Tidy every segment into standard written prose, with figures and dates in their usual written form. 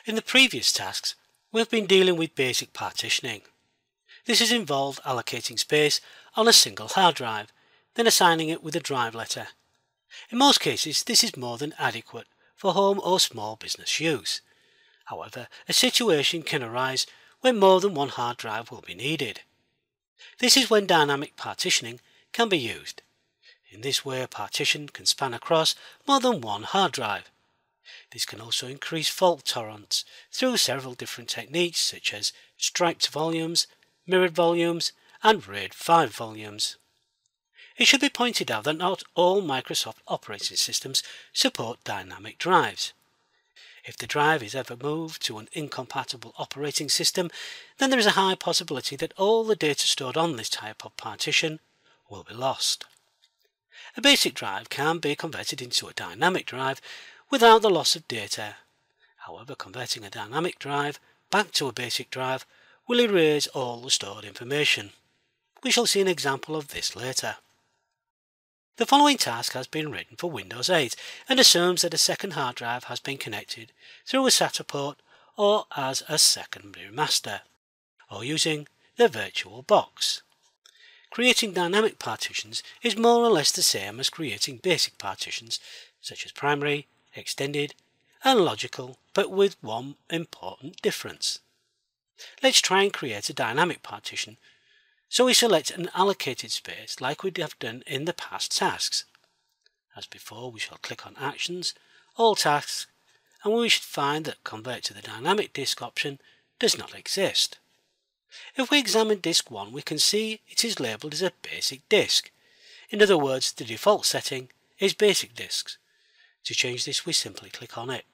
In the previous tasks, we've been dealing with basic partitioning. This has involved allocating space on a single hard drive, then assigning it with a drive letter. In most cases, this is more than adequate for home or small business use. However, a situation can arise when more than one hard drive will be needed. This is when dynamic partitioning can be used. In this way, a partition can span across more than one hard drive. This can also increase fault tolerance through several different techniques such as striped volumes, mirrored volumes, and RAID 5 volumes. It should be pointed out that not all Microsoft operating systems support dynamic drives. If the drive is ever moved to an incompatible operating system, then there is a high possibility that all the data stored on this type of partition will be lost. A basic drive can be converted into a dynamic drive without the loss of data. However, converting a dynamic drive back to a basic drive will erase all the stored information. We shall see an example of this later. The following task has been written for Windows 8 and assumes that a second hard drive has been connected through a SATA port or as a secondary master, or using the virtual box. Creating dynamic partitions is more or less the same as creating basic partitions such as primary, extended and logical, but with one important difference. Let's try and create a dynamic partition. So we select an allocated space like we have done in the past tasks. As before, we shall click on Actions, All Tasks, and we should find that Convert to the Dynamic Disk option does not exist. If we examine Disk 1, we can see it is labelled as a basic disk. In other words, the default setting is basic disks. To change this, we simply click on it.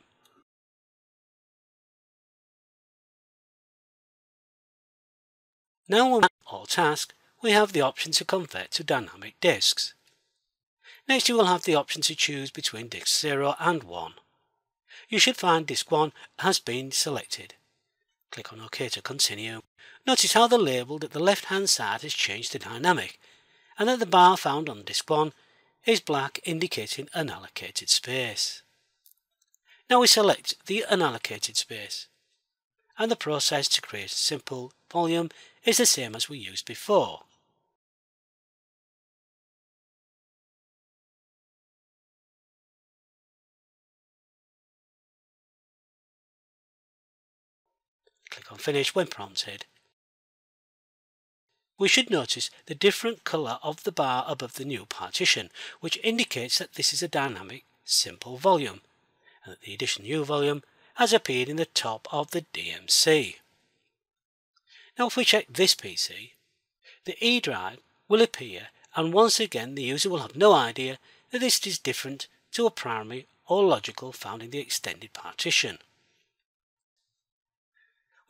Now when we All Tasks, we have the option to convert to dynamic disks. Next you will have the option to choose between disk 0 and 1. You should find disk 1 has been selected. Click on OK to continue. Notice how the label at the left hand side has changed to dynamic, and that the bar found on disk 1 is black, indicating unallocated space. Now we select the unallocated space, and the process to create a simple volume is the same as we used before. Click on Finish when prompted. We should notice the different colour of the bar above the new partition, which indicates that this is a dynamic simple volume, and that the additional new volume has appeared in the top of the DMC. Now if we check this PC, the E drive will appear, and once again the user will have no idea that this is different to a primary or logical found in the extended partition.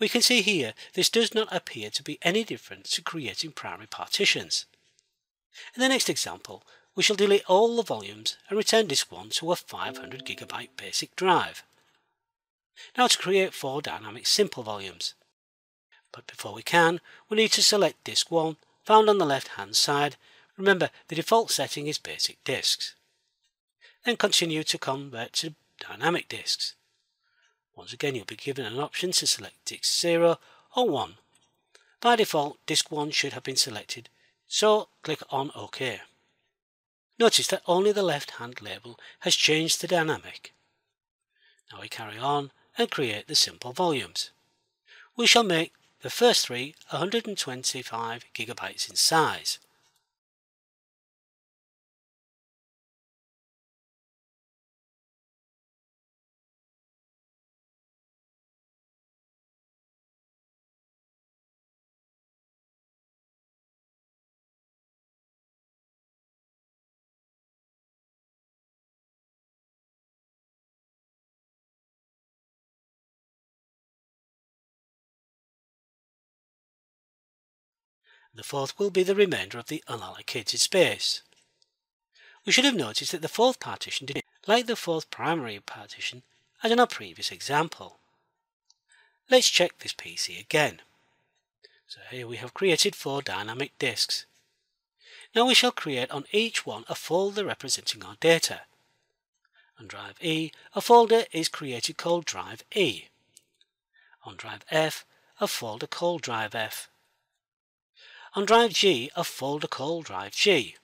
We can see here this does not appear to be any different to creating primary partitions. In the next example, we shall delete all the volumes and return disk 1 to a 500 GB basic drive. Now to create 4 dynamic simple volumes. But before we can, we need to select disk 1 found on the left hand side. Remember, the default setting is basic disks. Then continue to convert to dynamic disks. Once again, you'll be given an option to select disk 0 or 1. By default, disk 1 should have been selected, so click on OK. Notice that only the left hand label has changed to dynamic. Now we carry on and create the simple volumes. We shall make the first 3 125 GB in size. The fourth will be the remainder of the unallocated space. We should have noticed that the fourth partition did like the fourth primary partition as in our previous example. Let's check this PC again. So here we have created 4 dynamic disks. Now we shall create on each one a folder representing our data. On drive E, a folder is created called drive E. On drive F, a folder called drive F. On drive G, a folder called drive G.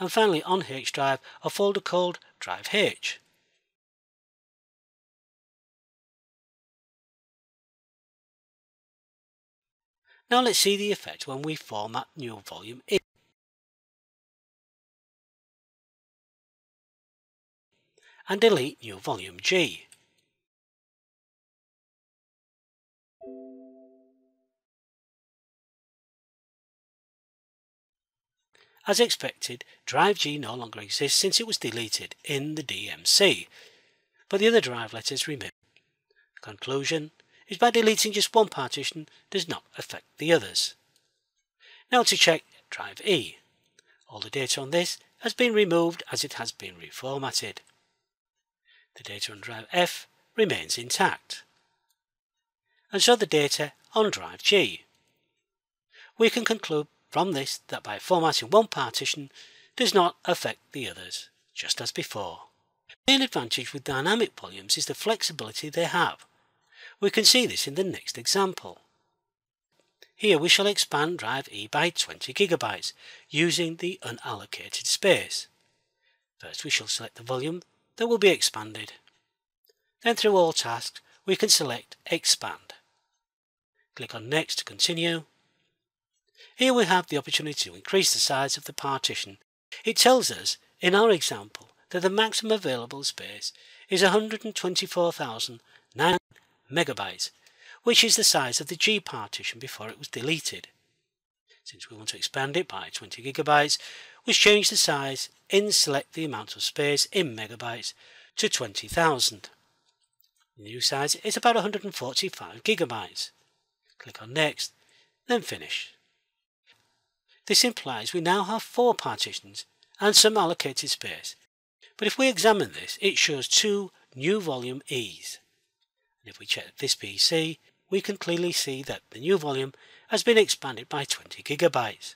And finally on H drive, a folder called drive H. Now let's see the effect when we format new volume E and delete new volume G. As expected, drive G no longer exists since it was deleted in the DMC, but the other drive letters remain. The conclusion is by deleting just one partition does not affect the others. Now to check drive E. All the data on this has been removed as it has been reformatted. The data on drive F remains intact, and so the data on drive G. We can conclude from this that by formatting one partition does not affect the others, just as before. The main advantage with dynamic volumes is the flexibility they have. We can see this in the next example. Here we shall expand drive E by 20 GB using the unallocated space. First we shall select the volume that will be expanded. Then through all tasks we can select expand. Click on next to continue. Here we have the opportunity to increase the size of the partition. It tells us in our example that the maximum available space is 124,009 megabytes, which is the size of the G partition before it was deleted. Since we want to expand it by 20 GB, we change the size in select the amount of space in megabytes to 20,000. The new size is about 145 GB. Click on next, then finish. This implies we now have 4 partitions and some allocated space, but if we examine this it shows 2 new volume E's. And if we check this PC, we can clearly see that the new volume has been expanded by 20 GB.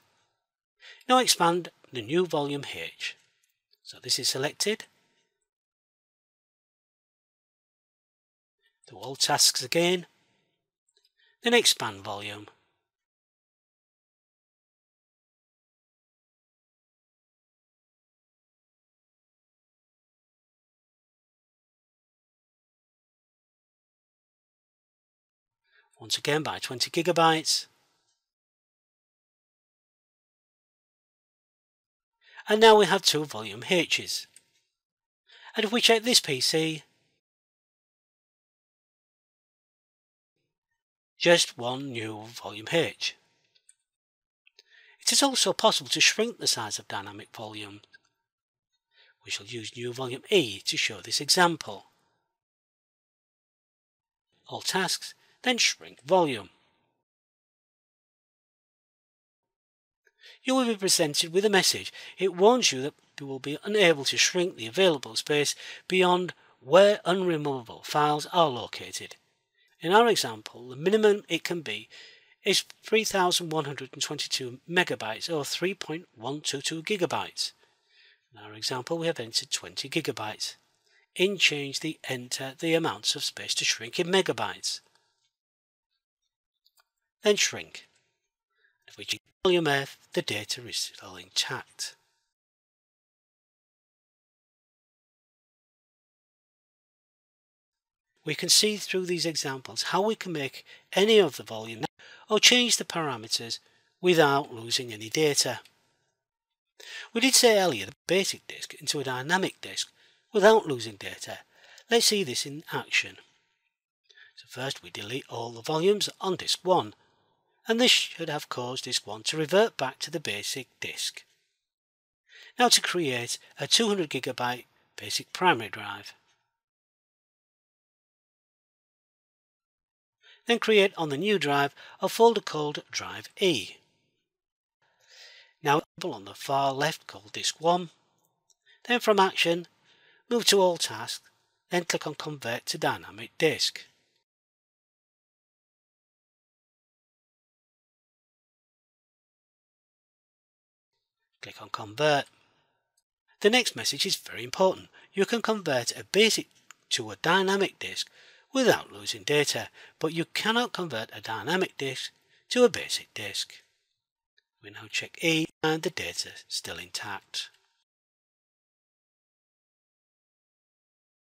Now expand the new volume H. So this is selected. Do all tasks again, then expand volume. Once again by 20 GB. And now we have 2 volume H's. And if we check this PC, just 1 new volume H. It is also possible to shrink the size of dynamic volume. We shall use new volume E to show this example. All tasks, then shrink volume. You will be presented with a message. It warns you that you will be unable to shrink the available space beyond where unremovable files are located. In our example, the minimum it can be is 3122 megabytes or 3.122 gigabytes. In our example, we have entered 20 gigabytes. In change, enter the amounts of space to shrink in megabytes. Then shrink. If we change volume F, the data is still intact. We can see through these examples how we can make any of the volume or change the parameters without losing any data. We did say earlier the basic disk into a dynamic disk without losing data. Let's see this in action. So first we delete all the volumes on disk 1, and this should have caused disk 1 to revert back to the basic disk. Now to create a 200 GB basic primary drive. Then create on the new drive a folder called drive E. Now on the far left called disk 1. Then from action, move to all tasks, then click on convert to dynamic disk. Click on convert. The next message is very important. You can convert a basic to a dynamic disk without losing data, but you cannot convert a dynamic disk to a basic disk. We now check E and the data is still intact.